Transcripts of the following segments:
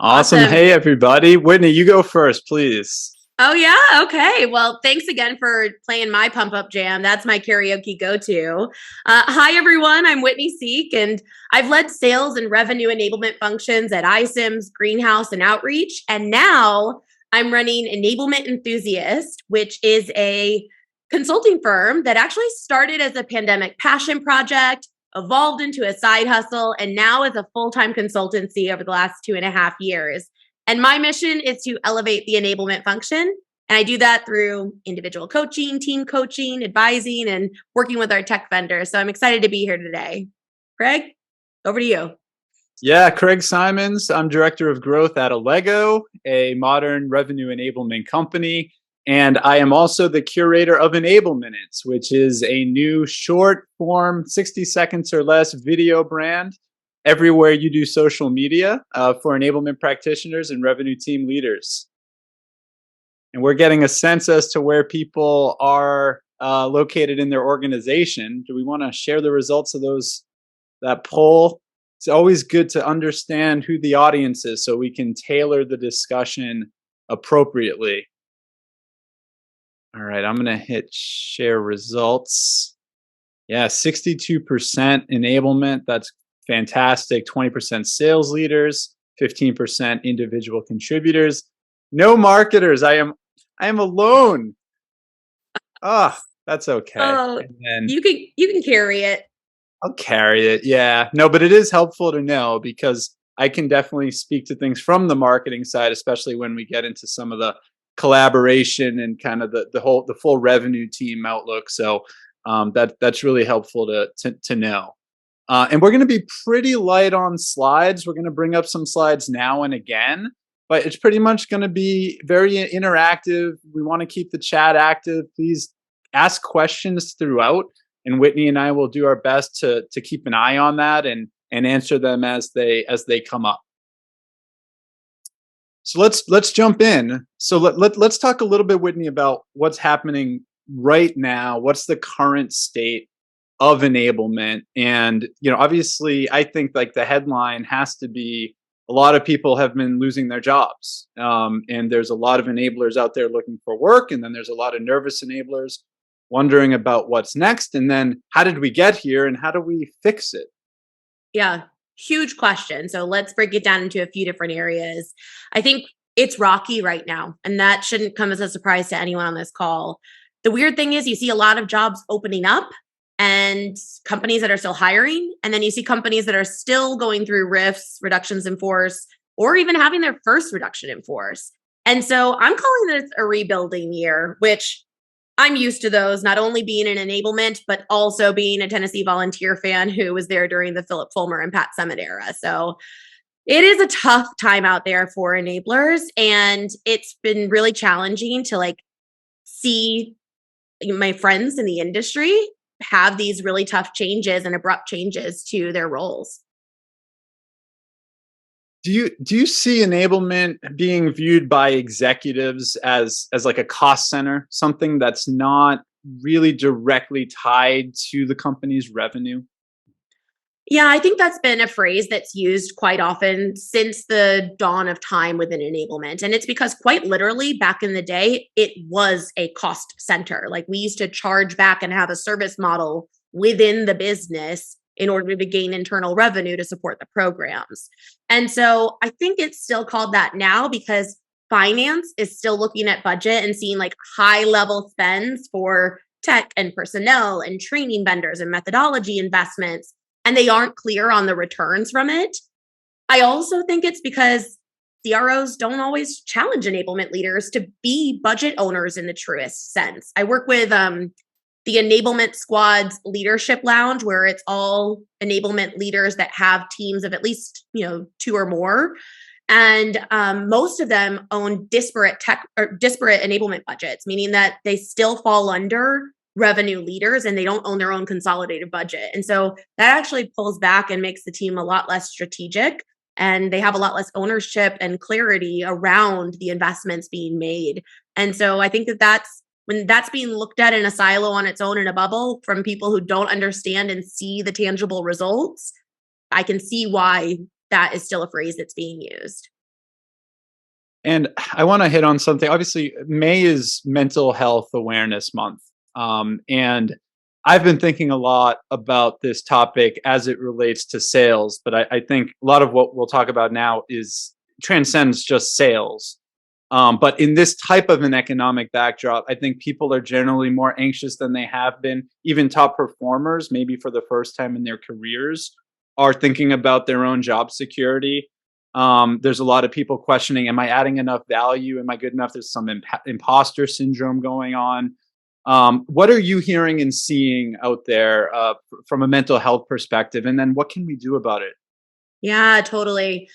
Awesome. Awesome. Hey, everybody. Whitney, you go first, please. Oh, yeah. Okay. Well, thanks again for playing my pump up jam. That's my karaoke go to. Hi, everyone. I'm Whitney Sieck, and I've led sales and revenue enablement functions at iSIMS, Greenhouse, and Outreach. And now I'm running Enablement Enthusiast, which is a consulting firm that actually started as a pandemic passion project, evolved into a side hustle, and now is a full time consultancy over the last 2.5 years. And my mission is to elevate the enablement function. And I do that through individual coaching, team coaching, advising, and working with our tech vendors. So I'm excited to be here today. Craig, over to you. Yeah, Craig Simons. I'm Director of Growth at Allego, a modern revenue enablement company. And I am also the curator of EnableMinutes, which is a new short form, 60 seconds or less video brand everywhere you do social media for enablement practitioners and revenue team leaders. And we're getting a sense as to where people are located in their organization. Do we want to share the results of that poll? It's always good to understand who the audience is so we can tailor the discussion appropriately. All right, I'm going to hit share results. Yeah, 62% enablement. That's fantastic. 20% sales leaders, 15% individual contributors. No marketers. I am alone. That's okay. Oh, And then you can carry it. I'll carry it. Yeah. No, but it is helpful to know because I can definitely speak to things from the marketing side, especially when we get into some of the collaboration and kind of the full revenue team outlook. So that's really helpful to know. And we're going to be pretty light on slides. We're going to bring up some slides now and again, but it's pretty much going to be very interactive. We want to keep the chat active. Please ask questions throughout, and Whitney and I will do our best to keep an eye on that and answer them as they come up. So let's jump in. So let's talk a little bit, Whitney, about what's happening right now. What's the current state of enablement? And obviously, I think like the headline has to be a lot of people have been losing their jobs, and there's a lot of enablers out there looking for work, and then there's a lot of nervous enablers wondering about what's next, and then how did we get here, and how do we fix it? Yeah, huge question. So let's break it down into a few different areas. I think it's rocky right now, and that shouldn't come as a surprise to anyone on this call. The weird thing is you see a lot of jobs opening up and companies that are still hiring, and then you see companies that are still going through RIFs, reductions in force, or even having their first reduction in force. And so I'm calling this a rebuilding year, which I'm used to those, not only being an enablement, but also being a Tennessee Volunteer fan who was there during the Philip Fulmer and Pat Summitt era. So it is a tough time out there for enablers, and it's been really challenging to see my friends in the industry have these really tough changes and abrupt changes to their roles. Do you see enablement being viewed by executives as like a cost center, something that's not really directly tied to the company's revenue? Yeah, I think that's been a phrase that's used quite often since the dawn of time within enablement. And it's because quite literally back in the day, it was a cost center. Like we used to charge back and have a service model within the business in order to gain internal revenue to support the programs. And so I think it's still called that now because finance is still looking at budget and seeing like high level spends for tech and personnel and training vendors and methodology investments, and they aren't clear on the returns from it. I also think it's because CROs don't always challenge enablement leaders to be budget owners in the truest sense. I work with the Enablement Squad's Leadership Lounge, where it's all enablement leaders that have teams of at least 2 or more. And most of them own disparate enablement budgets, meaning that they still fall under revenue leaders and they don't own their own consolidated budget. And so that actually pulls back and makes the team a lot less strategic, and they have a lot less ownership and clarity around the investments being made. And so I think that's when that's being looked at in a silo on its own in a bubble from people who don't understand and see the tangible results, I can see why that is still a phrase that's being used. And I want to hit on something. Obviously, May is Mental Health Awareness Month. And I've been thinking a lot about this topic as it relates to sales, but I think a lot of what we'll talk about now is transcends just sales. But in this type of an economic backdrop, I think people are generally more anxious than they have been. Even top performers, maybe for the first time in their careers, are thinking about their own job security. There's a lot of people questioning, am I adding enough value? Am I good enough? There's some imposter syndrome going on. What are you hearing and seeing out there from a mental health perspective? And then what can we do about it? Yeah, totally.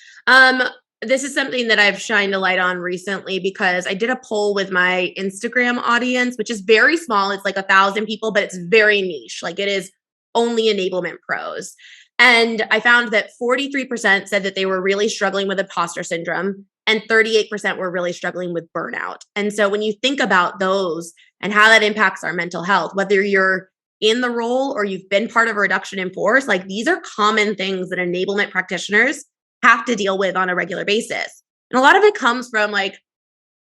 This is something that I've shined a light on recently because I did a poll with my Instagram audience, which is very small. It's like 1,000 people, but it's very niche. Like it is only enablement pros. And I found that 43% said that they were really struggling with imposter syndrome and 38% were really struggling with burnout. And so when you think about those and how that impacts our mental health, whether you're in the role or you've been part of a reduction in force, like these are common things that enablement practitioners have to deal with on a regular basis. And a lot of it comes from like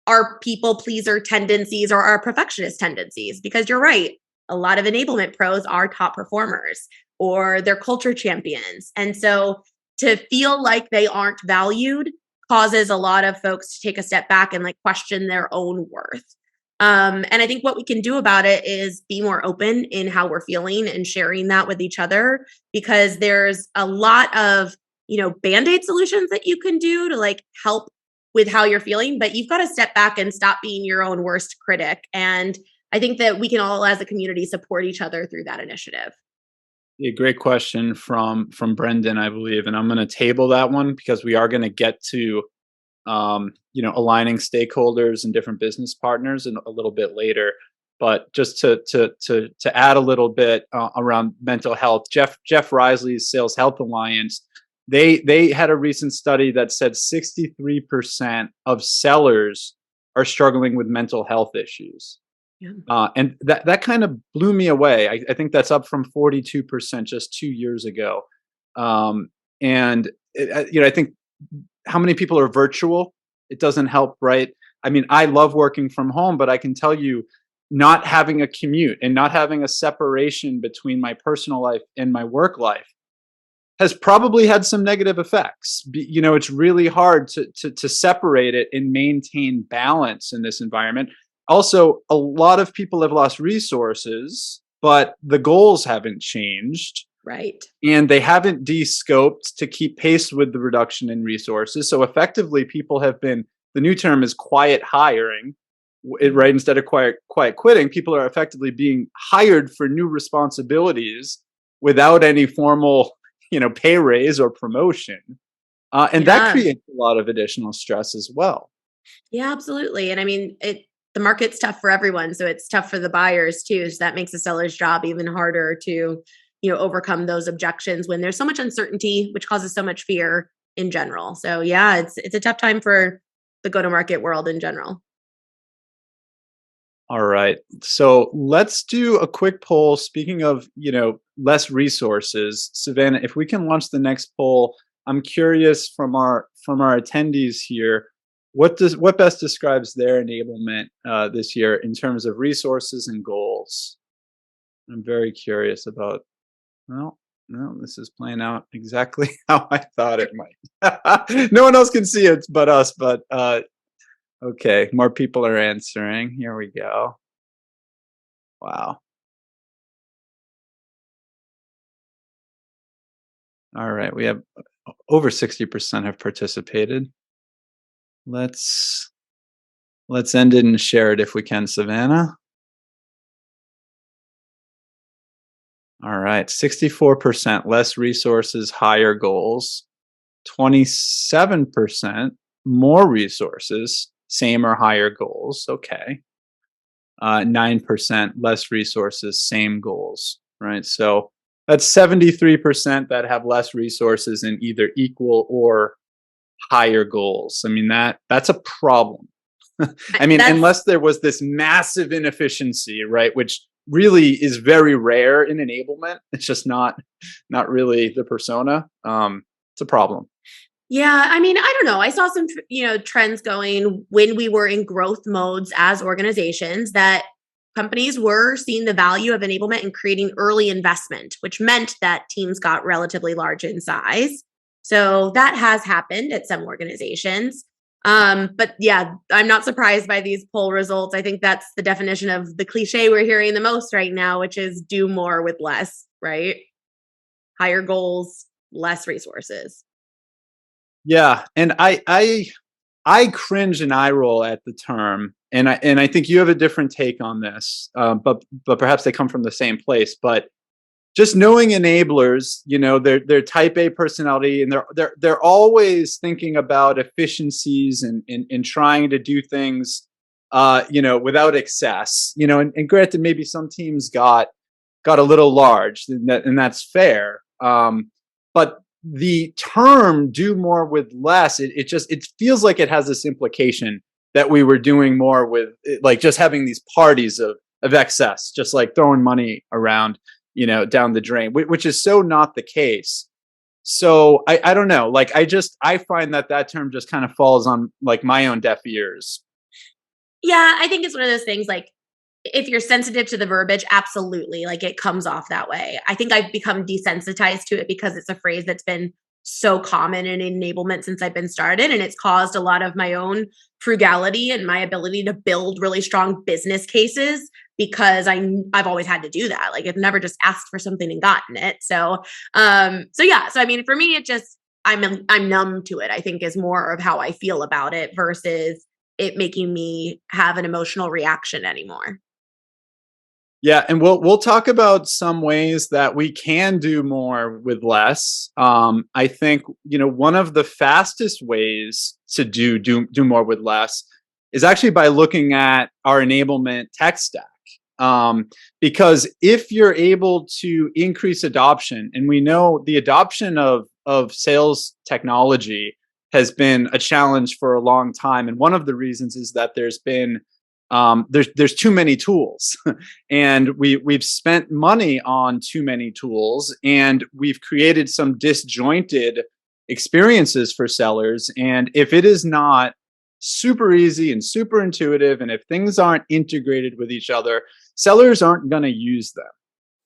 our people pleaser tendencies or our perfectionist tendencies, because you're right. A lot of enablement pros are top performers or they're culture champions. And so to feel like they aren't valued causes a lot of folks to take a step back and like question their own worth. And I think what we can do about it is be more open in how we're feeling and sharing that with each other, because there's a lot of band-aid solutions that you can do to like help with how you're feeling, but you've got to step back and stop being your own worst critic. And I think that we can all as a community support each other through that initiative. A great question from Brendan, I believe, and I'm going to table that one because we are going to get to aligning stakeholders and different business partners in a little bit later. But just to add a little bit around mental health, Jeff Risley's Sales Health Alliance, they had a recent study that said 63% of sellers are struggling with mental health issues. Yeah. And that kind of blew me away. I think that's up from 42% just 2 years ago. I think how many people are virtual? It doesn't help, right? I mean, I love working from home, but I can tell you, not having a commute and not having a separation between my personal life and my work life has probably had some negative effects. It's really hard to separate it and maintain balance in this environment. Also, a lot of people have lost resources, but the goals haven't changed. Right. And they haven't de-scoped to keep pace with the reduction in resources. So effectively, people have been, the new term is quiet hiring, right? Instead of quiet quitting, people are effectively being hired for new responsibilities without any formal, pay raise or promotion. And that creates a lot of additional stress as well. Yeah, absolutely. And I mean, the market's tough for everyone. So it's tough for the buyers too. So that makes the seller's job even harder to, overcome those objections when there's so much uncertainty, which causes so much fear in general. So yeah, it's a tough time for the go-to-market world in general. All right. So let's do a quick poll. Speaking of, less resources, Savannah, if we can launch the next poll, I'm curious from our attendees here, what best describes their enablement this year in terms of resources and goals? I'm very curious about. Well, no, this is playing out exactly how I thought it might. No one else can see it but us. But okay, more people are answering. Here we go. Wow. All right, we have over 60% have participated. Let's end it and share it if we can, Savannah. All right, 64% less resources, higher goals. 27% more resources, same or higher goals. Okay. 9% less resources, same goals, right? So that's 73% that have less resources and either equal or higher goals. I mean, that's a problem. I mean, unless there was this massive inefficiency, right, which really is very rare in enablement. It's just not really the persona. It's a problem. Yeah, I mean, I don't know. I saw some, trends going when we were in growth modes as organizations that companies were seeing the value of enablement and creating early investment, which meant that teams got relatively large in size. So that has happened at some organizations. But yeah, I'm not surprised by these poll results. I think that's the definition of the cliche we're hearing the most right now, which is do more with less, right? Higher goals, less resources. Yeah, and I cringe and eye roll at the term, and I think you have a different take on this, but perhaps they come from the same place. But just knowing enablers, they're type A personality, and they're always thinking about efficiencies and trying to do things, without excess. And granted, maybe some teams got a little large, and that's fair. But the term "do more with less," it feels like it has this implication that we were doing more with, like, just having these parties of excess, just like throwing money around, down the drain, which is so not the case. So I don't know. Like, I find that term just kind of falls on, like, my own deaf ears. Yeah, I think it's one of those things like if you're sensitive to the verbiage, absolutely. Like it comes off that way. I think I've become desensitized to it because it's a phrase that's been so common in enablement since I've been started. And it's caused a lot of my own frugality and my ability to build really strong business cases because I've always had to do that. Like I've never just asked for something and gotten it. So yeah. So I mean, for me, it just I'm numb to it, I think is more of how I feel about it versus it making me have an emotional reaction anymore. Yeah, and we'll talk about some ways that we can do more with less. I think, one of the fastest ways to do more with less is actually by looking at our enablement tech stack. Because if you're able to increase adoption, and we know the adoption of sales technology has been a challenge for a long time, and one of the reasons is that there's too many tools, and we've spent money on too many tools, and we've created some disjointed experiences for sellers. And if it is not super easy and super intuitive, and if things aren't integrated with each other, sellers aren't going to use them.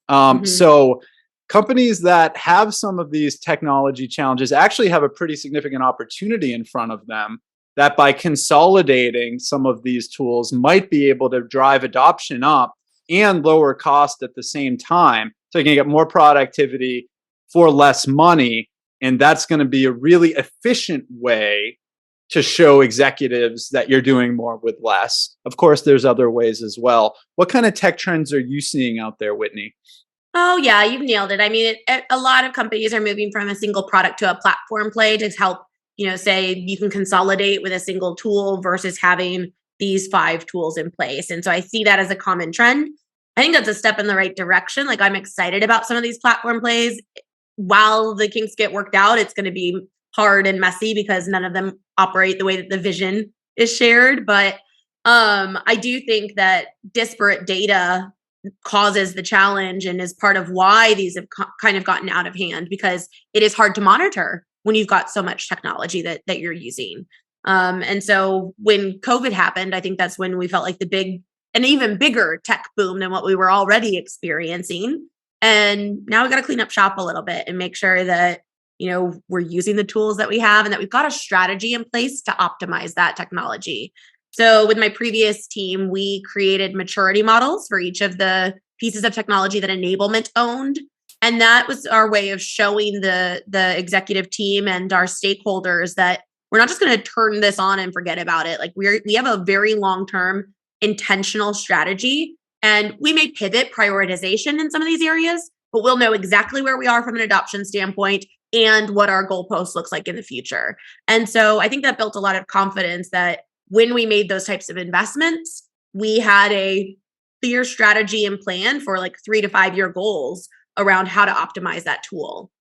Mhm. So companies that have some of these technology challenges actually have a pretty significant opportunity in front of them, that by consolidating some of these tools might be able to drive adoption up and lower cost at the same time. So you can get more productivity for less money. And that's going to be a really efficient way to show executives that you're doing more with less. Of course, there's other ways as well. What kind of tech trends are you seeing out there, Whitney? Oh yeah, you've nailed it. I mean, a lot of companies are moving from a single product to a platform play to help, say you can consolidate with a single tool versus having these 5 tools in place. And so I see that as a common trend. I think that's a step in the right direction. Like I'm excited about some of these platform plays. While the kinks get worked out, it's going to be hard and messy because none of them operate the way that the vision is shared. But I do think that disparate data causes the challenge and is part of why these have kind of gotten out of hand because it is hard to monitor when you've got so much technology that you're using. And so when COVID happened, I think that's when we felt like the big an even bigger tech boom than what we were already experiencing. And now we got to clean up shop a little bit and make sure that we're using the tools that we have and that we've got a strategy in place to optimize that technology. So with my previous team, we created maturity models for each of the pieces of technology that Enablement owned. And that was our way of showing the executive team and our stakeholders that we're not just going to turn this on and forget about it. Like we have a very long-term intentional strategy, and we may pivot prioritization in some of these areas, but we'll know exactly where we are from an adoption standpoint and what our goalpost looks like in the future. And so I think that built a lot of confidence that when we made those types of investments, we had a clear strategy and plan for like 3 to 5 year goals around how to optimize that tool.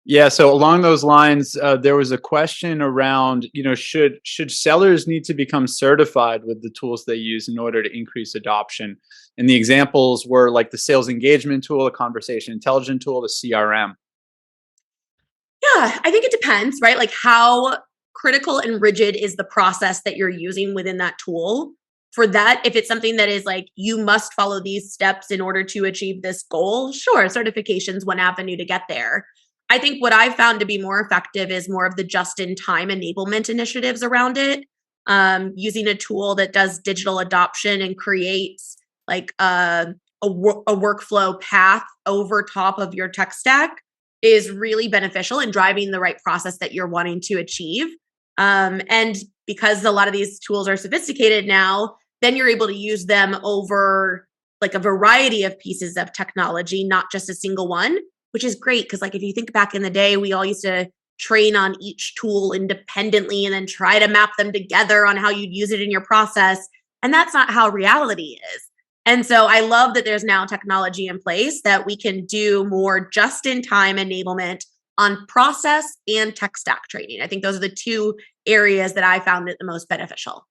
Yeah, so along those lines, there was a question around, should sellers need to become certified with the tools they use in order to increase adoption? And the examples were like the sales engagement tool, the conversation intelligence tool, the CRM. Yeah, I think it depends, right? Like how critical and rigid is the process that you're using within that tool. For that, if it's something that is like, you must follow these steps in order to achieve this goal, sure, certification's one avenue to get there. I think what I've found to be more effective is more of the just-in-time enablement initiatives around it. Using a tool that does digital adoption and creates like a workflow path over top of your tech stack is really beneficial in driving the right process that you're wanting to achieve. And because a lot of these tools are sophisticated now, then you're able to use them over like a variety of pieces of technology, not just a single one, which is great. Because like if you think back in the day, we all used to train on each tool independently and then try to map them together on how you'd use it in your process. And that's not how reality is. And so I love that there's now technology in place that we can do more just-in-time enablement on process and tech stack training. I think those are the two areas that I found it the most beneficial.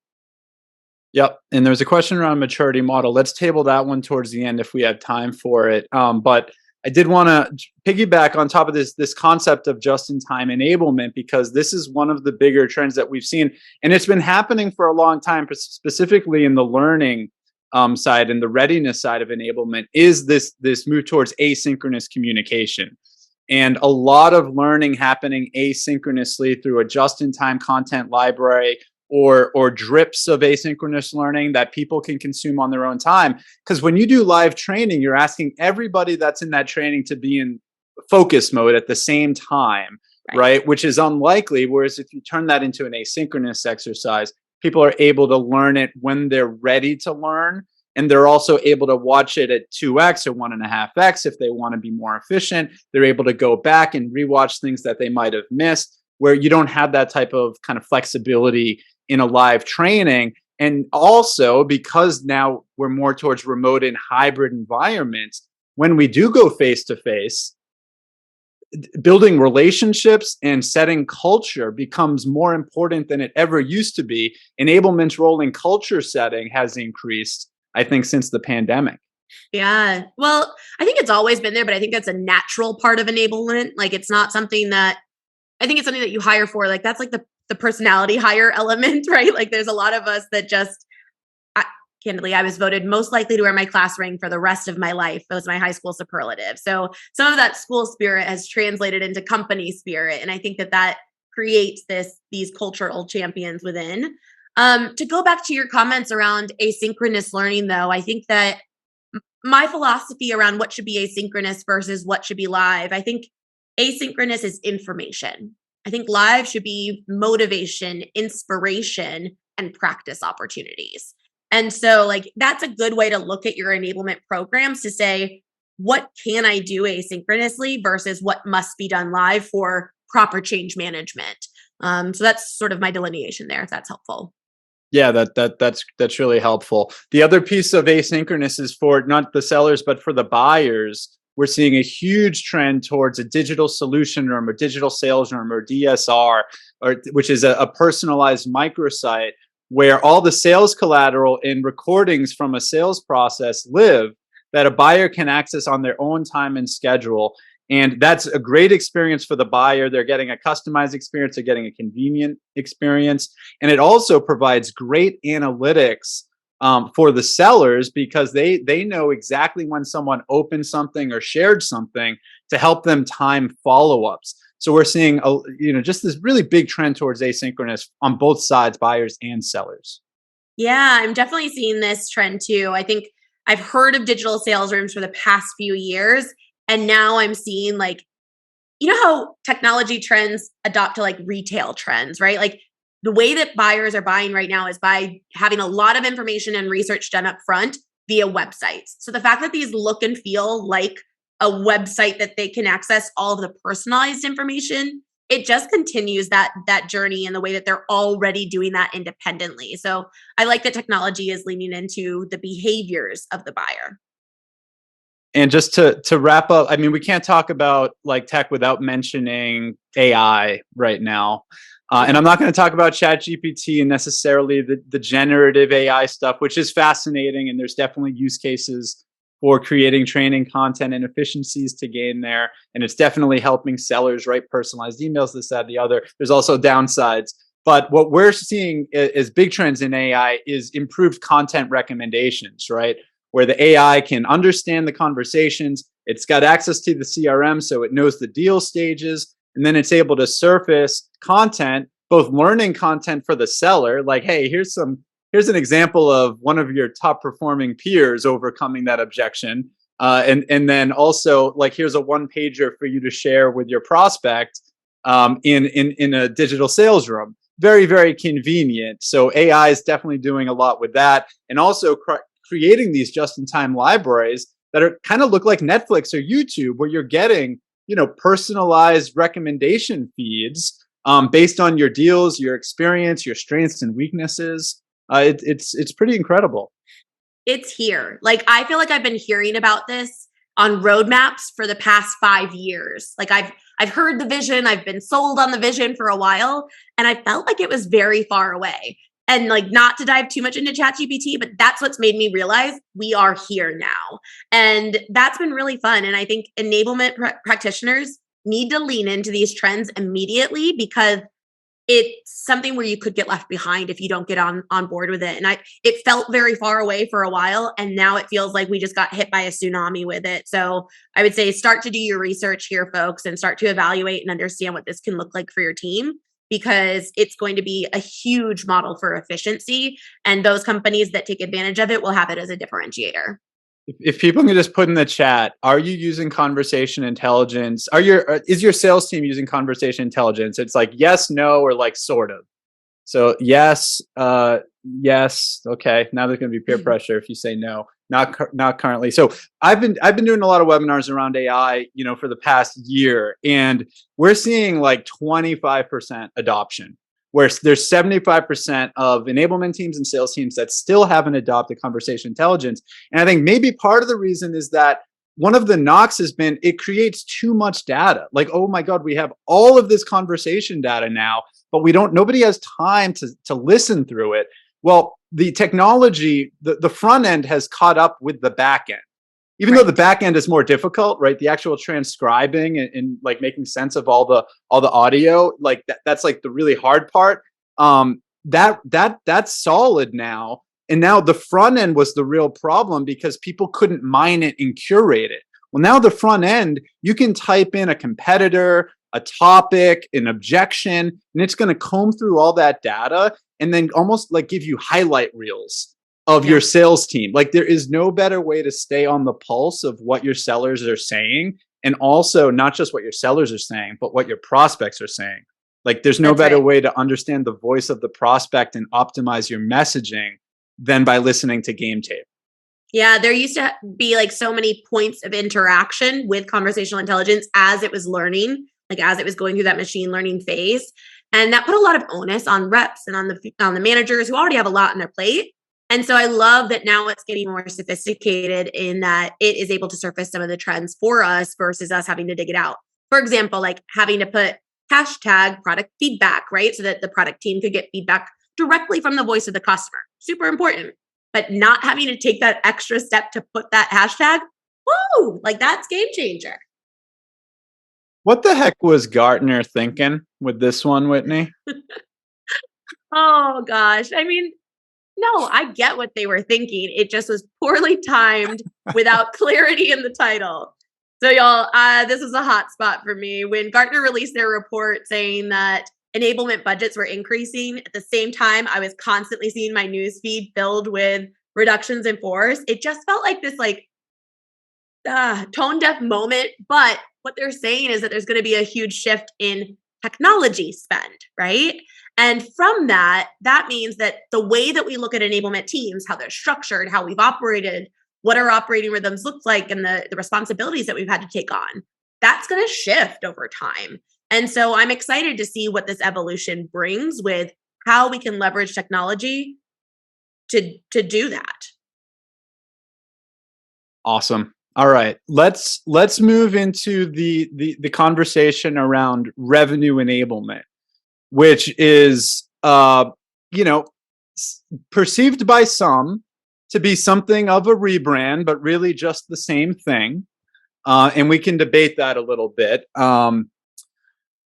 Yep. And there's a question around maturity model. Let's table that one towards the end if we have time for it. But I did want to piggyback on top of this concept of just-in-time enablement, because this is one of the bigger trends that we've seen. And it's been happening for a long time, specifically in the learning side and the readiness side of enablement, is this move towards asynchronous communication. And a lot of learning happening asynchronously through a just-in-time content library or drips of asynchronous learning that people can consume on their own time. Because when you do live training, you're asking everybody that's in that training to be in focus mode at the same time, right? Which is unlikely. Whereas if you turn that into an asynchronous exercise, people are able to learn it when they're ready to learn. And they're also able to watch it at 2x or 1.5x if they want to be more efficient. They're able to go back and rewatch things that they might have missed, where you don't have that type of kind of flexibility in a live training. And also because now we're more towards remote and hybrid environments, when we do go face to face, building relationships and setting culture becomes more important than it ever used to be. Enablement's role in culture setting has increased, I think, since the pandemic. Yeah. Well, I think it's always been there, but I think that's a natural part of enablement. Like it's not something that I think it's something that you hire for. Like that's like the personality hire element, right? Like there's a lot of us that just candidly, I was voted most likely to wear my class ring for the rest of my life. That was my high school superlative. So some of that school spirit has translated into company spirit. And I think that creates these cultural champions within. To go back to your comments around asynchronous learning, though, I think that my philosophy around what should be asynchronous versus what should be live, I think asynchronous is information. I think live should be motivation, inspiration, and practice opportunities. And so like that's a good way to look at your enablement programs to say, what can I do asynchronously versus what must be done live for proper change management? So that's sort of my delineation there, if that's helpful. Yeah, that's really helpful. The other piece of asynchronous is for not the sellers, but for the buyers. We're seeing a huge trend towards a digital solution room or digital sales room or DSR, which is a personalized microsite where all the sales collateral and recordings from a sales process live that a buyer can access on their own time and schedule. And that's a great experience for the buyer. They're getting a customized experience. They're getting a convenient experience. And it also provides great analytics for the sellers because they know exactly when someone opened something or shared something to help them time follow-ups. So we're seeing just this really big trend towards asynchronous on both sides, buyers and sellers. Yeah, I'm definitely seeing this trend too. I think I've heard of digital sales rooms for the past few years. And now I'm seeing like, you know how technology trends adopt to like retail trends, right? Like the way that buyers are buying right now is by having a lot of information and research done up front via websites. So the fact that these look and feel like a website that they can access all of the personalized information, it just continues that journey in the way that they're already doing that independently. So I like that technology is leaning into the behaviors of the buyer. And just to wrap up, I mean, we can't talk about like tech without mentioning AI right now. And I'm not going to talk about ChatGPT and necessarily the generative AI stuff, which is fascinating. And there's definitely use cases for creating training content and efficiencies to gain there. And it's definitely helping sellers write personalized emails, this, that, the other. There's also downsides. But what we're seeing as big trends in AI is improved content recommendations, right? Where the AI can understand the conversations. It's got access to the CRM, so it knows the deal stages. And then it's able to surface content, both learning content for the seller, like, hey, here's an example of one of your top performing peers overcoming that objection. And then also, like, here's a one pager for you to share with your prospect in a digital sales room. Very, very convenient. So AI is definitely doing a lot with that, and also creating these just-in-time libraries that are kind of look like Netflix or YouTube, where you're getting, personalized recommendation feeds based on your deals, your experience, your strengths and weaknesses. It's pretty incredible. It's here. Like, I feel like I've been hearing about this on roadmaps for the past 5 years. Like, I've heard the vision, I've been sold on the vision for a while, and I felt like it was very far away. And like, not to dive too much into ChatGPT, but that's what's made me realize we are here now. And that's been really fun. And I think enablement practitioners need to lean into these trends immediately, because it's something where you could get left behind if you don't get on board with it. And it felt very far away for a while, and now it feels like we just got hit by a tsunami with it. So I would say start to do your research here, folks, and start to evaluate and understand what this can look like for your team, because it's going to be a huge model for efficiency. And those companies that take advantage of it will have it as a differentiator. If people can just put in the chat, are you using conversation intelligence? Is your sales team using conversation intelligence? It's like yes, no, or like sort of. So yes, yes. Okay, now there's going to be peer pressure if you say no. Not currently. So I've been doing a lot of webinars around AI, for the past year, and we're seeing like 25% adoption, where there's 75% of enablement teams and sales teams that still haven't adopted conversation intelligence. And I think maybe part of the reason is that one of the knocks has been it creates too much data. Like, oh my God, we have all of this conversation data now, but nobody has time to listen through it. Well, the technology, the front end has caught up with the back end. Even though the back end is more difficult, right? The actual transcribing and like making sense of all the audio, like that's like the really hard part. That's solid now. And now the front end was the real problem, because people couldn't mine it and curate it. Well, now the front end, you can type in a competitor, a topic, an objection, and it's going to comb through all that data and then almost like give you highlight reels of your sales team. Like, there is no better way to stay on the pulse of what your sellers are saying, and also not just what your sellers are saying, but what your prospects are saying. Like, there's no better way to understand the voice of the prospect and optimize your messaging than by listening to game tape. Yeah, there used to be like so many points of interaction with conversational intelligence as it was learning, like as it was going through that machine learning phase. And that put a lot of onus on reps and on the managers who already have a lot on their plate. And so I love that now it's getting more sophisticated in that it is able to surface some of the trends for us versus us having to dig it out. For example, like having to put hashtag product feedback, right? So that the product team could get feedback directly from the voice of the customer. Super important. But not having to take that extra step to put that hashtag, woo, like that's game changer. What the heck was Gartner thinking with this one, Whitney? Oh gosh. I mean, no, I get what they were thinking. It just was poorly timed without clarity in the title. So y'all, this was a hot spot for me. When Gartner released their report saying that enablement budgets were increasing, at the same time, I was constantly seeing my news feed filled with reductions in force. It just felt like this tone deaf moment. But what they're saying is that there's going to be a huge shift in technology spend, right? And from that means that the way that we look at enablement teams, how they're structured, how we've operated, what our operating rhythms look like, and the responsibilities that we've had to take on, that's going to shift over time. And so I'm excited to see what this evolution brings with how we can leverage technology to do that. Awesome. All right, let's move into the conversation around revenue enablement, which is perceived by some to be something of a rebrand, but really just the same thing. And we can debate that a little bit.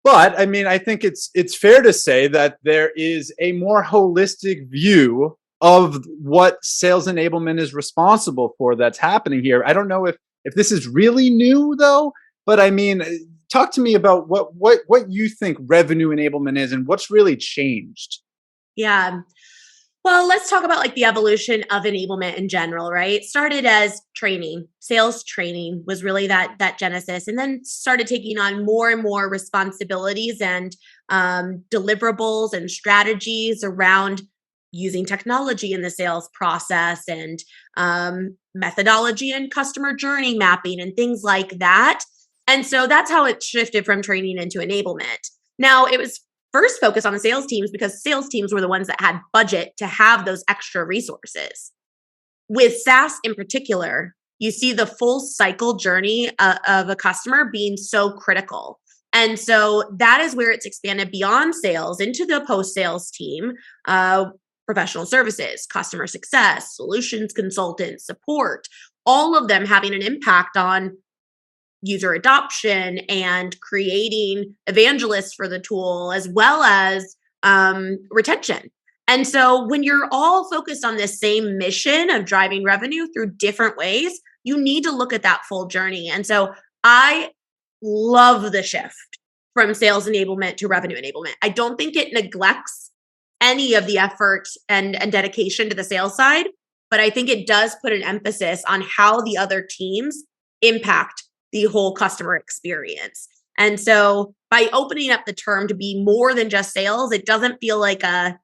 But I mean, I think it's fair to say that there is a more holistic view of what sales enablement is responsible for that's happening here. I don't know if this is really new though, but I mean, talk to me about what you think revenue enablement is and what's really changed. Yeah. Well, let's talk about like the evolution of enablement in general, right? It started as training. Sales training was really that genesis, and then started taking on more and more responsibilities and deliverables and strategies around using technology in the sales process and methodology and customer journey mapping and things like that. And so that's how it shifted from training into enablement. Now, it was first focused on the sales teams because sales teams were the ones that had budget to have those extra resources. With SaaS in particular, you see the full cycle journey of a customer being so critical. And so that is where it's expanded beyond sales into the post-sales team, professional services, customer success, solutions consultants, support, all of them having an impact on user adoption and creating evangelists for the tool, as well as retention. And so when you're all focused on this same mission of driving revenue through different ways, you need to look at that full journey. And so I love the shift from sales enablement to revenue enablement. I don't think it neglects any of the effort and dedication to the sales side, but I think it does put an emphasis on how the other teams impact the whole customer experience. And so by opening up the term to be more than just sales, it doesn't feel like a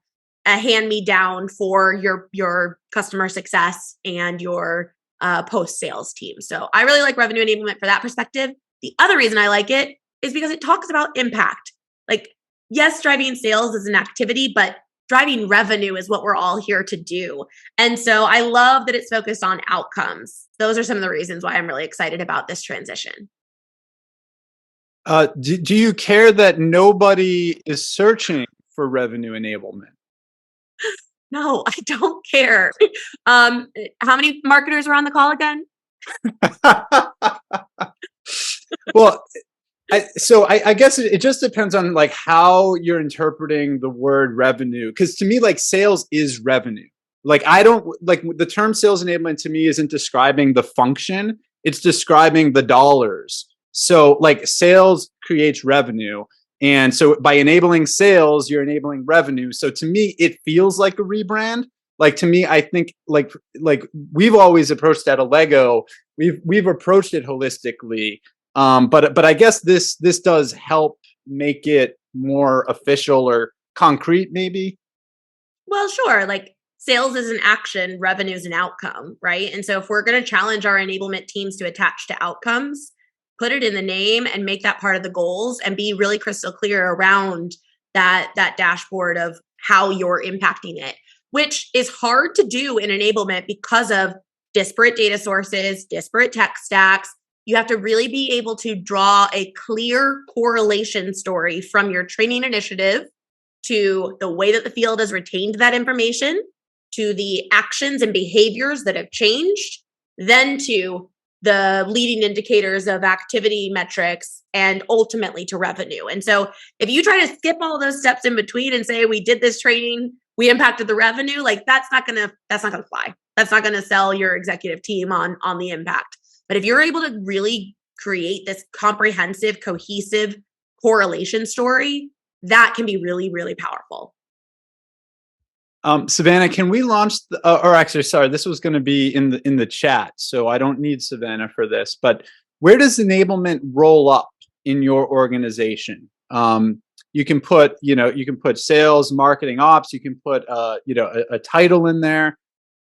hand-me-down for your customer success and your post-sales team. So I really like revenue enablement for that perspective. The other reason I like it is because it talks about impact. Like, yes, driving sales is an activity, but driving revenue is what we're all here to do. And so I love that it's focused on outcomes. Those are some of the reasons why I'm really excited about this transition. Do you care that nobody is searching for revenue enablement? No, I don't care. How many marketers were on the call again? Well, I guess it just depends on like how you're interpreting the word revenue. Because to me, like sales is revenue. Like I don't like the term sales enablement to me isn't describing the function; it's describing the dollars. So like sales creates revenue, and so by enabling sales, you're enabling revenue. So to me, it feels like a rebrand. Like to me, I think like we've always approached at Allego, we've approached it holistically. But I guess this does help make it more official or concrete, maybe. Well, sure. Like sales is an action, revenue is an outcome, right? And so if we're going to challenge our enablement teams to attach to outcomes, put it in the name and make that part of the goals and be really crystal clear around that dashboard of how you're impacting it, which is hard to do in enablement because of disparate data sources, disparate tech stacks. You have to really be able to draw a clear correlation story from your training initiative to the way that the field has retained that information, to the actions and behaviors that have changed, then to the leading indicators of activity metrics, and ultimately to revenue. And so if you try to skip all those steps in between and say, we did this training, we impacted the revenue, like that's not gonna fly. That's not gonna sell your executive team on the impact. But if you're able to really create this comprehensive, cohesive correlation story, that can be really, really powerful. Savannah, can we launch? Or actually, sorry, this was going to be in the chat, so I don't need Savannah for this. But where does enablement roll up in your organization? You can put sales, marketing, ops. You can put a title in there.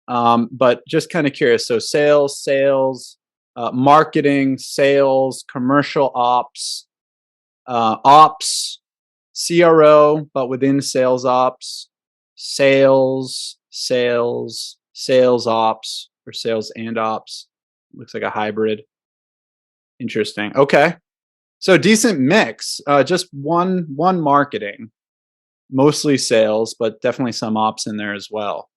But just kind of curious. So sales. Marketing, sales, commercial ops, CRO, but within sales ops, sales ops, or sales and ops. Looks like a hybrid. Interesting. Okay. So decent mix. Just one marketing, mostly sales, but definitely some ops in there as well.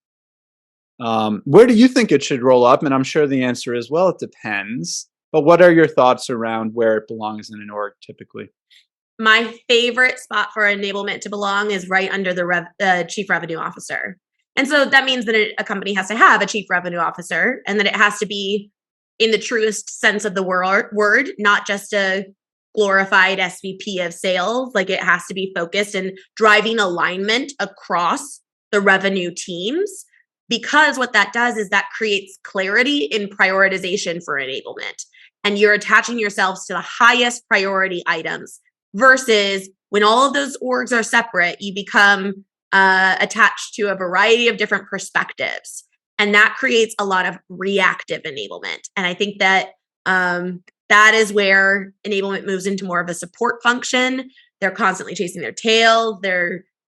Where do you think it should roll up? And I'm sure the answer is, well, it depends. But what are your thoughts around where it belongs in an org typically? My favorite spot for enablement to belong is right under the chief revenue officer. And so that means that a company has to have a chief revenue officer, and that it has to be in the truest sense of the word, not just a glorified SVP of sales. Like, it has to be focused and driving alignment across the revenue teams, because what that does is that creates clarity in prioritization for enablement. And you're attaching yourselves to the highest priority items, versus when all of those orgs are separate, you become attached to a variety of different perspectives. And that creates a lot of reactive enablement. And I think that that is where enablement moves into more of a support function. They're constantly chasing their tail.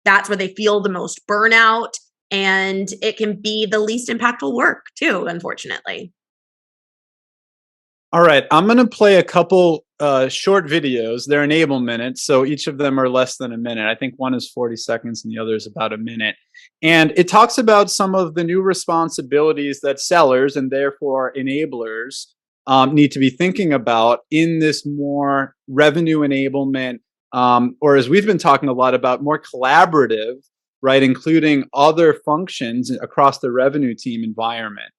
That's where they feel the most burnout. And it can be the least impactful work too, unfortunately. All right, I'm going to play a couple short videos. They're enable minutes, so each of them are less than a minute. I think one is 40 seconds and the other is about a minute. And it talks about some of the new responsibilities that sellers and therefore enablers need to be thinking about in this more revenue enablement, or as we've been talking a lot about, more collaborative, right, including other functions across the revenue team environment.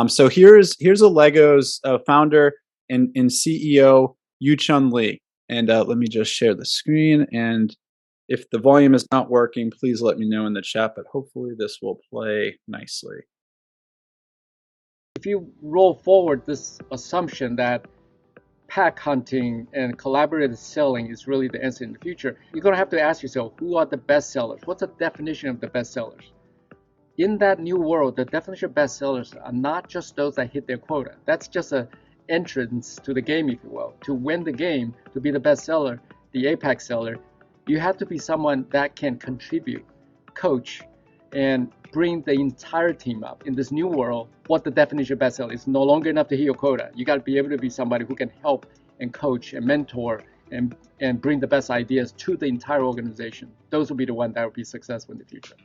So here's Allego's founder and CEO, Yu-Chun Lee. And let me just share the screen. And if the volume is not working, please let me know in the chat, but hopefully this will play nicely. If you roll forward this assumption that pack hunting and collaborative selling is really the answer in the future, you're going to have to ask yourself, who are the best sellers? What's the definition of the best sellers? In that new world, the definition of best sellers are not just those that hit their quota. That's just an entrance to the game, if you will. To win the game, to be the best seller, the apex seller, you have to be someone that can contribute, coach, and bring the entire team up. In this new world, what the definition of best seller is no longer enough to hit your quota. You got to be able to be somebody who can help and coach and mentor and bring the best ideas to the entire organization. Those will be the ones that will be successful in the future.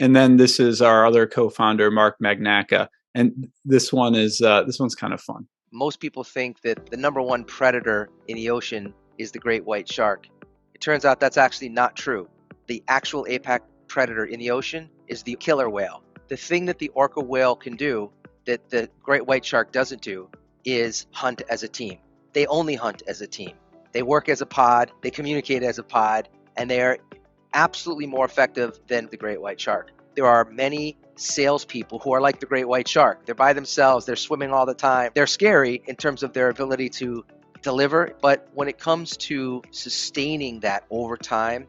And then this is our other co-founder, Mark Magnacca. And this one's kind of fun. Most people think that the number one predator in the ocean is the great white shark. It turns out that's actually not true. The actual apex predator in the ocean is the killer whale. The thing that the orca whale can do that the great white shark doesn't do is hunt as a team. They only hunt as a team. They work as a pod, they communicate as a pod, and they are absolutely more effective than the great white shark. There are many salespeople who are like the great white shark. They're by themselves, they're swimming all the time. They're scary in terms of their ability to deliver, but when it comes to sustaining that over time,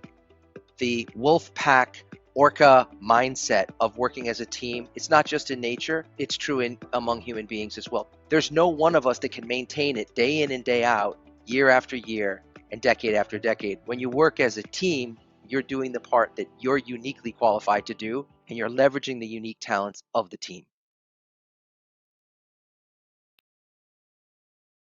the wolf pack orca mindset of working as a team, it's not just in nature, it's true among human beings as well. There's no one of us that can maintain it day in and day out, year after year, and decade after decade. When you work as a team, you're doing the part that you're uniquely qualified to do, and you're leveraging the unique talents of the team.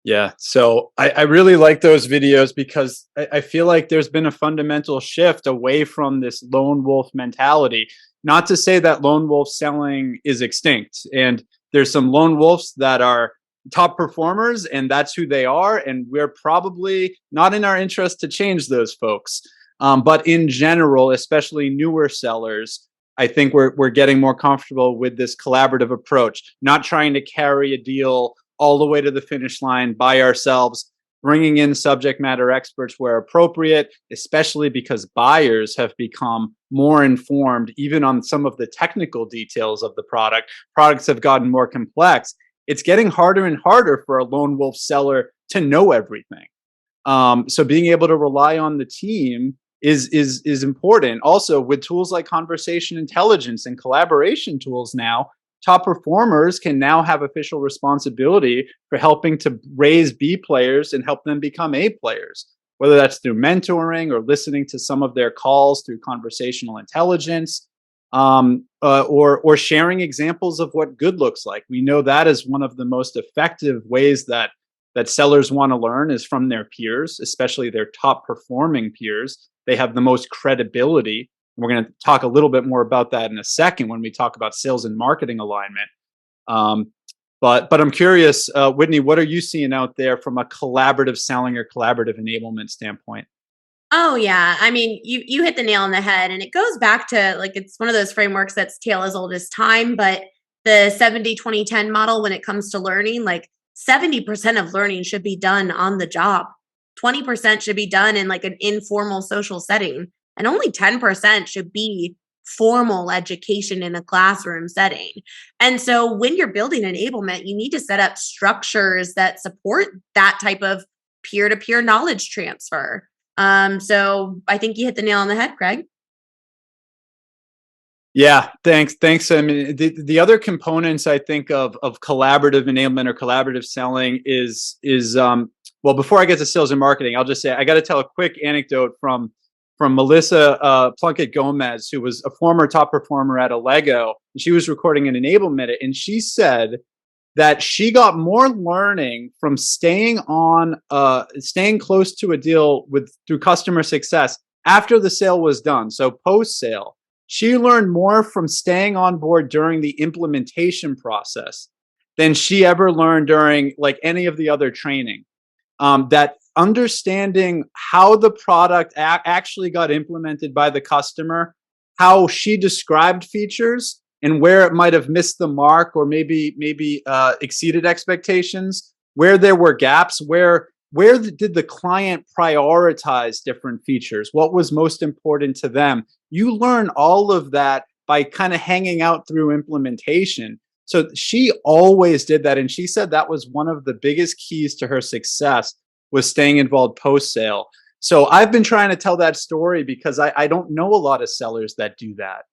Yeah, so I really like those videos because I feel like there's been a fundamental shift away from this lone wolf mentality. Not to say that lone wolf selling is extinct, and there's some lone wolves that are top performers, and that's who they are, and we're probably not in our interest to change those folks. But in general, especially newer sellers, I think we're getting more comfortable with this collaborative approach, not trying to carry a deal all the way to the finish line by ourselves, bringing in subject matter experts where appropriate, especially because buyers have become more informed, even on some of the technical details of the product. Products have gotten more complex. It's getting harder and harder for a lone wolf seller to know everything. So being able to rely on the team is important. Also, with tools like conversation intelligence and collaboration tools now, top performers can now have official responsibility for helping to raise B players and help them become A players, whether that's through mentoring or listening to some of their calls through conversational intelligence, or sharing examples of what good looks like. We know that is one of the most effective ways that sellers want to learn is from their peers, especially their top performing peers. They have the most credibility We're going to talk a little bit more about that in a second when we talk about sales and marketing alignment. But I'm curious, Whitney, what are you seeing out there from a collaborative selling or collaborative enablement standpoint? Oh yeah. I mean, you hit the nail on the head, and it goes back to, like, it's one of those frameworks that's tale as old as time, but the 70-20-10 model when it comes to learning, like 70% of learning should be done on the job. 20% should be done in like an informal social setting, and only 10% should be formal education in a classroom setting. And so when you're building enablement, you need to set up structures that support that type of peer-to-peer knowledge transfer. So I think you hit the nail on the head, Craig. Yeah, thanks. I mean, the other components I think of collaborative enablement or collaborative selling is well, before I get to sales and marketing, I'll just say I got to tell a quick anecdote from Melissa Plunkett Gomez, who was a former top performer at Allego. She was recording an Enablement, and she said that she got more learning from staying close to a deal through customer success after the sale was done. So post sale, she learned more from staying on board during the implementation process than she ever learned during like any of the other training. That understanding how the product actually got implemented by the customer, how she described features, and where it might have missed the mark or maybe exceeded expectations, where there were gaps, where did the client prioritize different features, what was most important to them. You learn all of that by kind of hanging out through implementation. So she always did that, and she said that was one of the biggest keys to her success, was staying involved post sale. So I've been trying to tell that story because I don't know a lot of sellers that do that.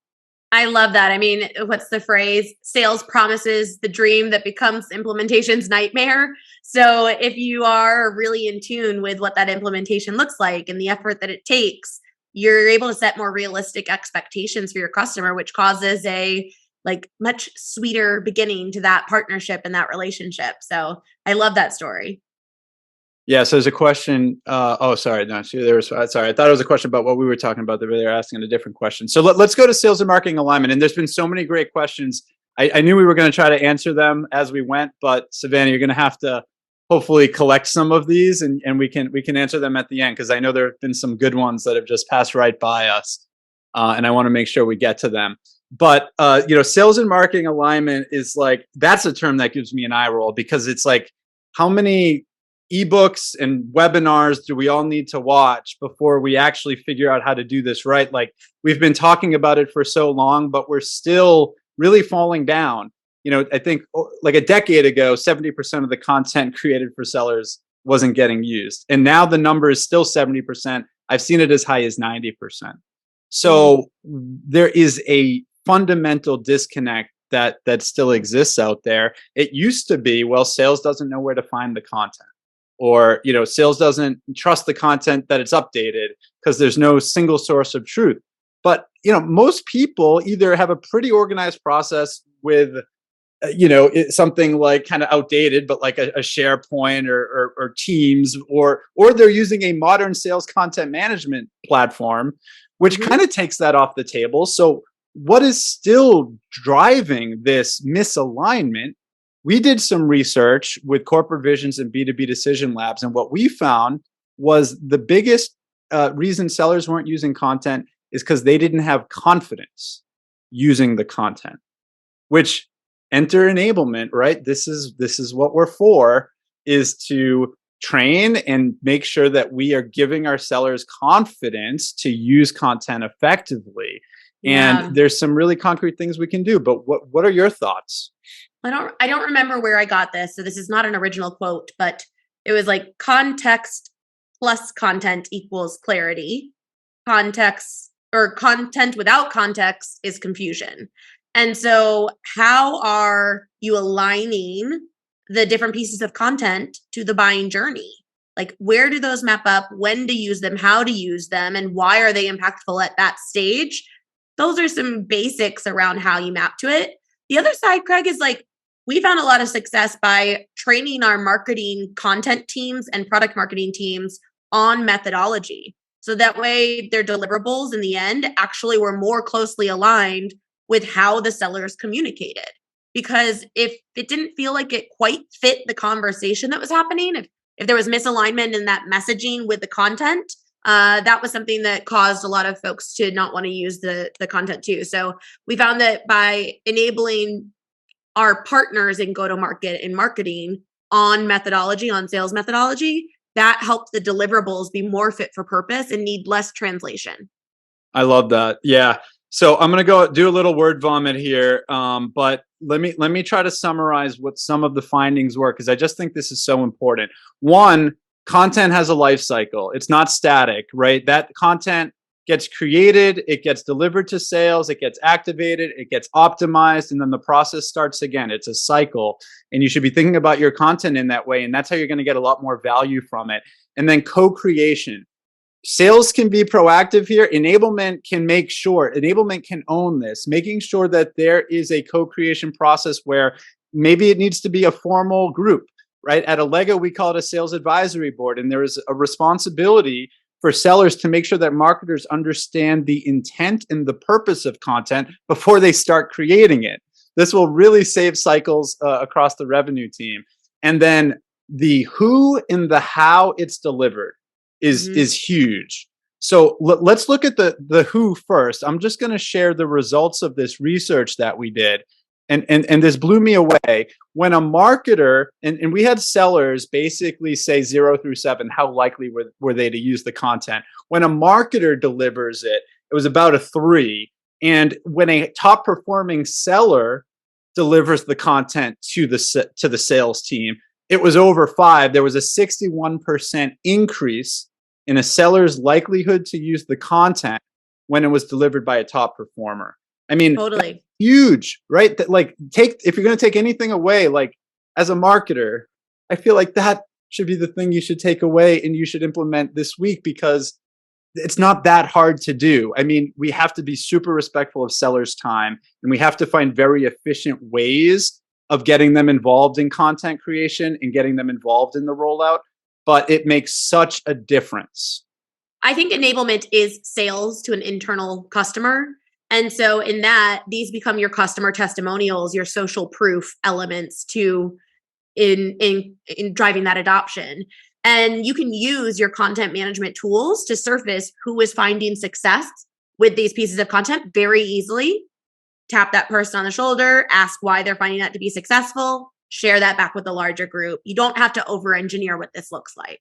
I love that. I mean, what's the phrase? Sales promises the dream that becomes implementation's nightmare. So if you are really in tune with what that implementation looks like and the effort that it takes, you're able to set more realistic expectations for your customer, which causes a like much sweeter beginning to that partnership and that relationship. So I love that story. Yeah, so there's a question. Oh, sorry, no, there was. Sorry, I thought it was a question about what we were talking about. They were asking a different question. So let's go to sales and marketing alignment. And there's been so many great questions. I knew we were going to try to answer them as we went, but Savannah, you're going to have to hopefully collect some of these, and we can answer them at the end, because I know there have been some good ones that have just passed right by us, and I want to make sure we get to them. But sales and marketing alignment is like, that's a term that gives me an eye roll, because it's like, how many ebooks and webinars do we all need to watch before we actually figure out how to do this right? Like, we've been talking about it for so long, but we're still really falling down. I think like a decade ago, 70% of the content created for sellers wasn't getting used. And now the number is still 70%. I've seen it as high as 90%. So there is a fundamental disconnect that still exists out there. It used to be, well, sales doesn't know where to find the content. Or, sales doesn't trust the content that it's updated because there's no single source of truth. But, most people either have a pretty organized process with, something like kind of outdated, but like a SharePoint or Teams, or they're using a modern sales content management platform, which kind of takes that off the table. So what is still driving this misalignment? We did some research with Corporate Visions and B2B Decision Labs, and what we found was the biggest reason sellers weren't using content is because they didn't have confidence using the content. Which, enter enablement, right? This is what we're for, is to train and make sure that we are giving our sellers confidence to use content effectively. Yeah. And there's some really concrete things we can do. But what are your thoughts? I don't remember where I got this. So this is not an original quote, but it was like, context plus content equals clarity. Context or content without context is confusion. And so how are you aligning the different pieces of content to the buying journey? Like, where do those map up? When to use them, how to use them, and why are they impactful at that stage? Those are some basics around how you map to it. The other side, Craig, is like, we found a lot of success by training our marketing content teams and product marketing teams on methodology. So that way their deliverables in the end actually were more closely aligned with how the sellers communicated. Because if it didn't feel like it quite fit the conversation that was happening, if there was misalignment in that messaging with the content, that was something that caused a lot of folks to not want to use the content too. So we found that by enabling our partners in go-to-market and marketing on methodology, on sales methodology, that helped the deliverables be more fit for purpose and need less translation. I love that. Yeah. So I'm gonna go do a little word vomit here, but let me try to summarize what some of the findings were, because I just think this is so important. One, content has a life cycle. It's not static, right? That content gets created, it gets delivered to sales, it gets activated, it gets optimized, and then the process starts again. It's a cycle, and you should be thinking about your content in that way, and that's how you're going to get a lot more value from it. And then co-creation. Sales can be proactive here. Enablement can own this, making sure that there is a co-creation process where maybe it needs to be a formal group, right? At Allego, we call it a sales advisory board, and there is a responsibility for sellers to make sure that marketers understand the intent and the purpose of content before they start creating it. This will really save cycles across the revenue team. And then the who and the how it's delivered is huge. So let's look at the who first. I'm just going to share the results of this research that we did. And this blew me away. When a marketer, and we had sellers basically say 0 through 7, how likely were they to use the content? When a marketer delivers it, it was about a 3. And when a top performing seller delivers the content to the sales team, it was over 5. There was a 61% increase in a seller's likelihood to use the content when it was delivered by a top performer. I mean, Totally. Huge, right? That, like, if you're going to take anything away, like, as a marketer, I feel like that should be the thing you should take away and you should implement this week, because it's not that hard to do. I mean, we have to be super respectful of sellers' time, and we have to find very efficient ways of getting them involved in content creation and getting them involved in the rollout. But it makes such a difference. I think enablement is sales to an internal customer. And so in that, these become your customer testimonials, your social proof elements to in driving that adoption. And you can use your content management tools to surface who is finding success with these pieces of content very easily. Tap that person on the shoulder, ask why they're finding that to be successful, share that back with the larger group. You don't have to over-engineer what this looks like.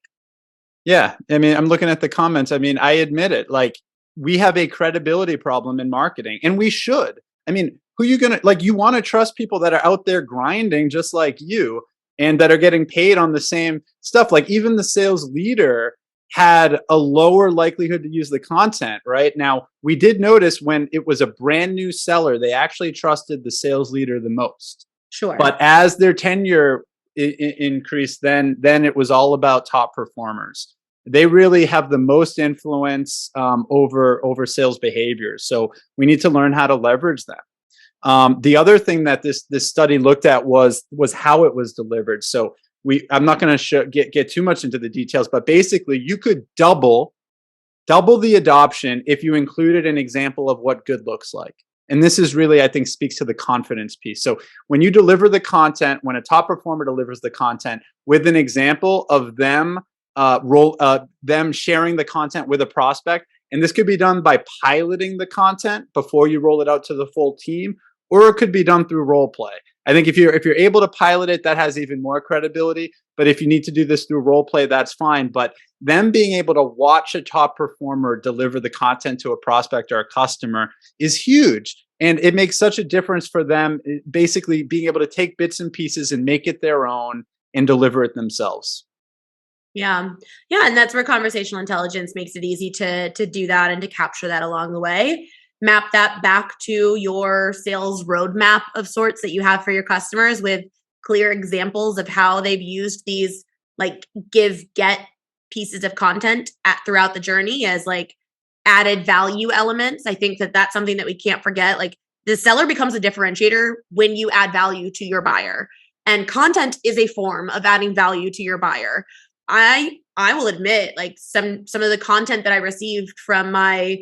Yeah. I mean, I'm looking at the comments. I mean, I admit it. Like, we have a credibility problem in marketing, and we should. I mean, who you going to, like, you want to trust people that are out there grinding just like you and that are getting paid on the same stuff. Like, even the sales leader had a lower likelihood to use the content, right? Now, we did notice when it was a brand new seller, they actually trusted the sales leader the most. Sure. But as their tenure increased, then it was all about top performers. They really have the most influence over sales behaviors. So we need to learn how to leverage them. The other thing that this study looked at was how it was delivered. So I'm not going to get too much into the details, but basically you could double the adoption if you included an example of what good looks like. And this is really, I think, speaks to the confidence piece. So when you deliver the content, when a top performer delivers the content with an example of them sharing the content with a prospect, and this could be done by piloting the content before you roll it out to the full team, or it could be done through role play. I think if you're able to pilot it, that has even more credibility. But if you need to do this through role play, that's fine. But them being able to watch a top performer deliver the content to a prospect or a customer is huge. And it makes such a difference for them, basically being able to take bits and pieces and make it their own and deliver it themselves. Yeah. And that's where conversational intelligence makes it easy to do that and to capture that along the way. Map that back to your sales roadmap of sorts that you have for your customers with clear examples of how they've used these like get pieces of content throughout the journey as like added value elements. I think that that's something that we can't forget. Like, the seller becomes a differentiator when you add value to your buyer, and content is a form of adding value to your buyer. I will admit, like some of the content that I received from my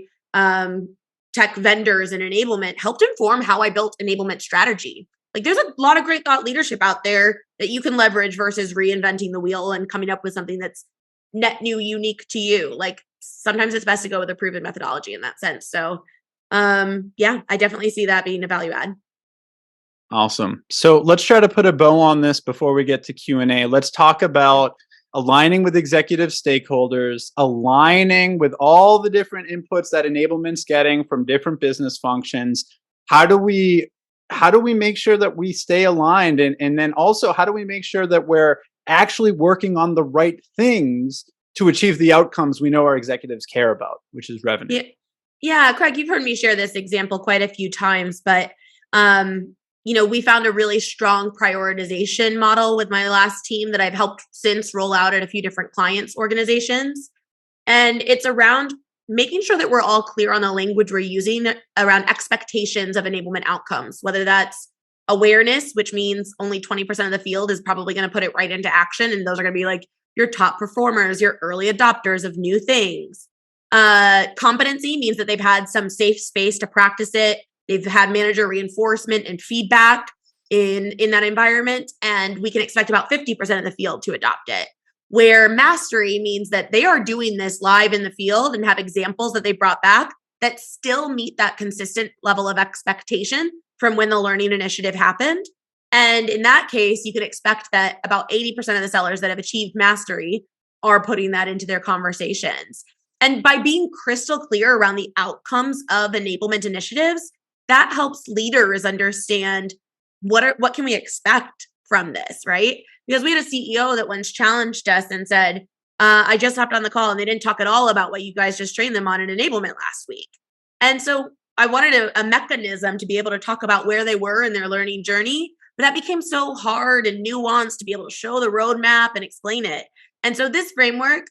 tech vendors and enablement helped inform how I built enablement strategy. Like there's a lot of great thought leadership out there that you can leverage versus reinventing the wheel and coming up with something that's net new, unique to you. Like sometimes it's best to go with a proven methodology in that sense. So yeah, I definitely see that being a value add. Awesome. So let's try to put a bow on this before we get to Q&A. Let's talk about aligning with executive stakeholders, aligning with all the different inputs that enablement's getting from different business functions. How do we make sure that we stay aligned? And then also, how do we make sure that we're actually working on the right things to achieve the outcomes we know our executives care about, which is revenue? Yeah, Craig, you've heard me share this example quite a few times, but we found a really strong prioritization model with my last team that I've helped since roll out at a few different clients' organizations. And it's around making sure that we're all clear on the language we're using around expectations of enablement outcomes, whether that's awareness, which means only 20% of the field is probably going to put it right into action. And those are going to be like your top performers, your early adopters of new things. Competency means that they've had some safe space to practice it. They've had manager reinforcement and feedback in that environment, and we can expect about 50% of the field to adopt it. Where mastery means that they are doing this live in the field and have examples that they brought back that still meet that consistent level of expectation from when the learning initiative happened. And in that case, you can expect that about 80% of the sellers that have achieved mastery are putting that into their conversations. And by being crystal clear around the outcomes of enablement initiatives, that helps leaders understand what can we expect from this, right? Because we had a CEO that once challenged us and said, I just hopped on the call and they didn't talk at all about what you guys just trained them on in enablement last week. And so I wanted a mechanism to be able to talk about where they were in their learning journey, but that became so hard and nuanced to be able to show the roadmap and explain it. And so this framework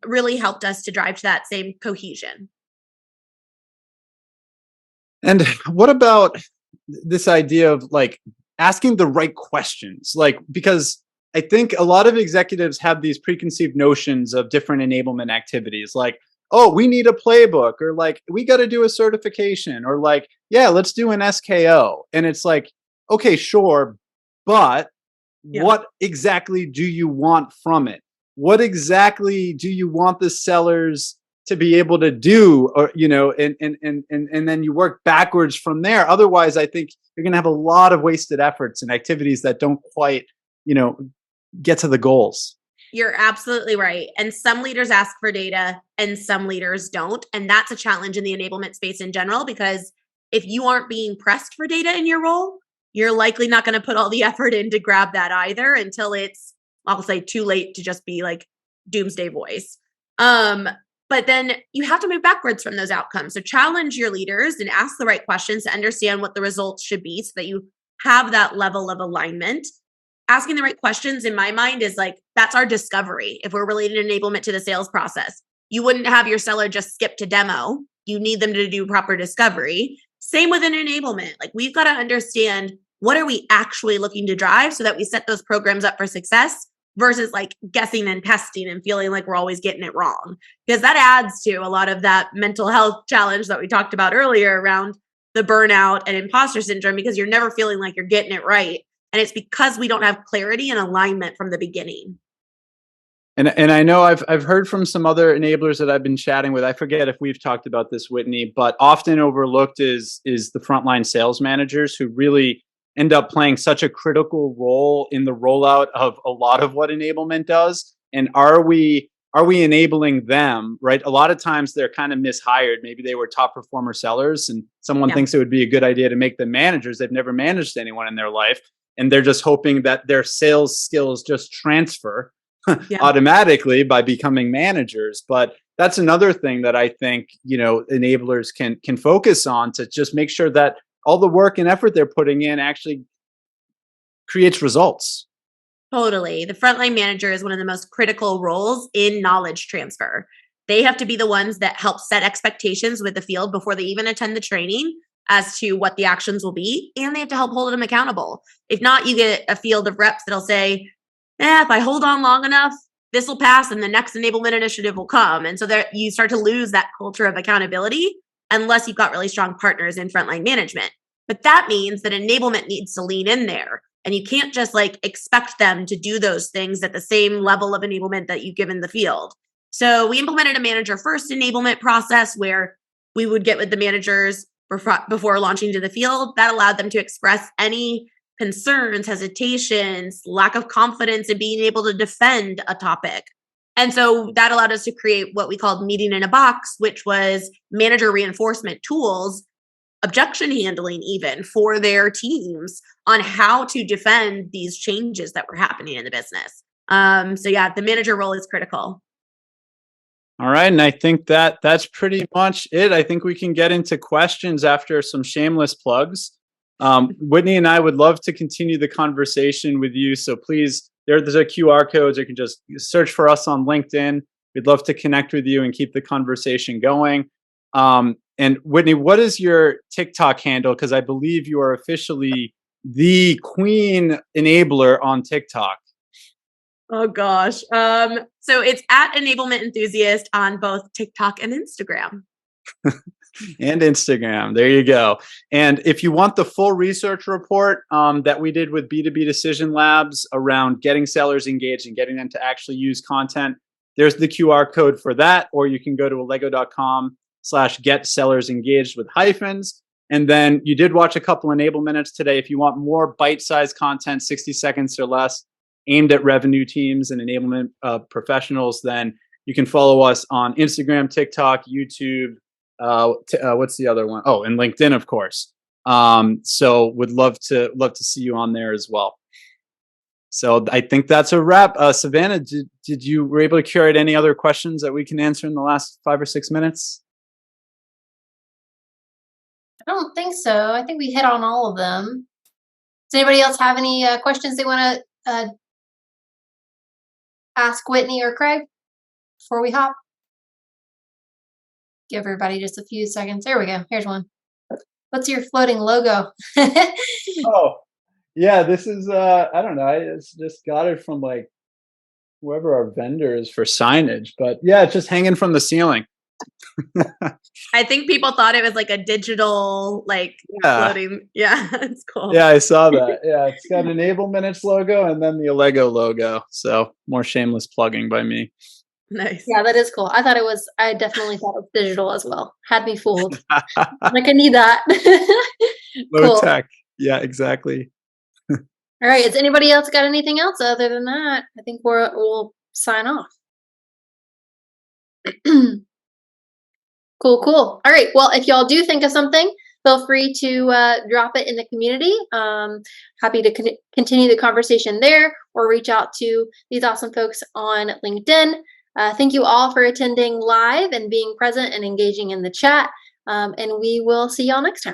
really helped us to drive to that same cohesion. And what about this idea of like asking the right questions? Like, because I think a lot of executives have these preconceived notions of different enablement activities, like, oh, we need a playbook, or like, we got to do a certification, or like, yeah, let's do an SKO. And it's like, okay, sure, but what exactly do you want from it? What exactly do you want the sellers to be able to do, or and then you work backwards from there? Otherwise, I think you're going to have a lot of wasted efforts and activities that don't quite get to the goals. You're absolutely right. And some leaders ask for data and some leaders don't, and that's a challenge in the enablement space in general, because if you aren't being pressed for data in your role, you're likely not going to put all the effort in to grab that either until it's, I'll say, too late to just be like doomsday voice. But then you have to move backwards from those outcomes. So challenge your leaders and ask the right questions to understand what the results should be so that you have that level of alignment. Asking the right questions, in my mind, is like, that's our discovery. If we're relating enablement to the sales process, you wouldn't have your seller just skip to demo. You need them to do proper discovery. Same with an enablement. Like, we've got to understand, what are we actually looking to drive so that we set those programs up for success, versus like guessing and testing and feeling like we're always getting it wrong. Because that adds to a lot of that mental health challenge that we talked about earlier around the burnout and imposter syndrome, because you're never feeling like you're getting it right. And it's because we don't have clarity and alignment from the beginning. And I know I've heard from some other enablers that I've been chatting with. I forget if we've talked about this, Whitney, but often overlooked is the frontline sales managers, who really end up playing such a critical role in the rollout of a lot of what enablement does. And are we enabling them, right? A lot of times they're kind of mishired. Maybe they were top performer sellers and someone thinks it would be a good idea to make them managers. They've never managed anyone in their life. And they're just hoping that their sales skills just transfer automatically by becoming managers. But that's another thing that I think, enablers can focus on, to just make sure that all the work and effort they're putting in actually creates results. Totally. The frontline manager is one of the most critical roles in knowledge transfer. They have to be the ones that help set expectations with the field before they even attend the training as to what the actions will be, and they have to help hold them accountable. If not, you get a field of reps that'll say, if I hold on long enough, this will pass and the next enablement initiative will come. And so there you start to lose that culture of accountability unless you've got really strong partners in frontline management. But that means that enablement needs to lean in there. And you can't just like expect them to do those things at the same level of enablement that you give in the field. So we implemented a manager first enablement process where we would get with the managers before launching to the field. That allowed them to express any concerns, hesitations, lack of confidence in being able to defend a topic. And so that allowed us to create what we called meeting in a box, which was manager reinforcement tools, objection handling even for their teams on how to defend these changes that were happening in the business. So yeah, the manager role is critical. All right, and I think that's pretty much it. I think we can get into questions after some shameless plugs. Whitney and I would love to continue the conversation with you. So please, there's a QR code. You can just search for us on LinkedIn. We'd love to connect with you and keep the conversation going. And Whitney, what is your TikTok handle? Because I believe you are officially the queen enabler on TikTok. Oh gosh. So it's at Enablement Enthusiast on both TikTok and Instagram. And Instagram. There you go. And if you want the full research report that we did with B2B Decision Labs around getting sellers engaged and getting them to actually use content, there's the QR code for that. Or you can go to allego.com/get sellers engaged with hyphens. And then you did watch a couple EnableMinutes today. If you want more bite-sized content, 60 seconds or less, aimed at revenue teams and enablement professionals, then you can follow us on Instagram, TikTok, YouTube. What's the other one? Oh, and LinkedIn, of course. So would love to see you on there as well. So I think that's a wrap. Savannah, did you were able to curate any other questions that we can answer in the last 5 or 6 minutes? I don't think so. I think we hit on all of them. Does anybody else have any questions they want to ask Whitney or Craig before we hop? Give everybody just a few seconds. There we go. Here's one. What's your floating logo? Oh, yeah, this is, I don't know. I just got it from like whoever our vendor is for signage, but yeah, it's just hanging from the ceiling. I think people thought it was like a digital, like floating. Yeah, it's cool. Yeah, I saw that. Yeah, it's got an EnableMinutes logo and then the Allego logo. So more shameless plugging by me. Nice. Yeah, that is cool. I definitely thought it was digital as well. Had me fooled. Like, I need that. Low Cool. tech. Yeah, exactly. All right. Has anybody else got anything else other than that? I think we'll sign off. Cool. All right. Well, if y'all do think of something, feel free to drop it in the community. Happy to continue the conversation there, or reach out to these awesome folks on LinkedIn. Thank you all for attending live and being present and engaging in the chat. And we will see y'all next time.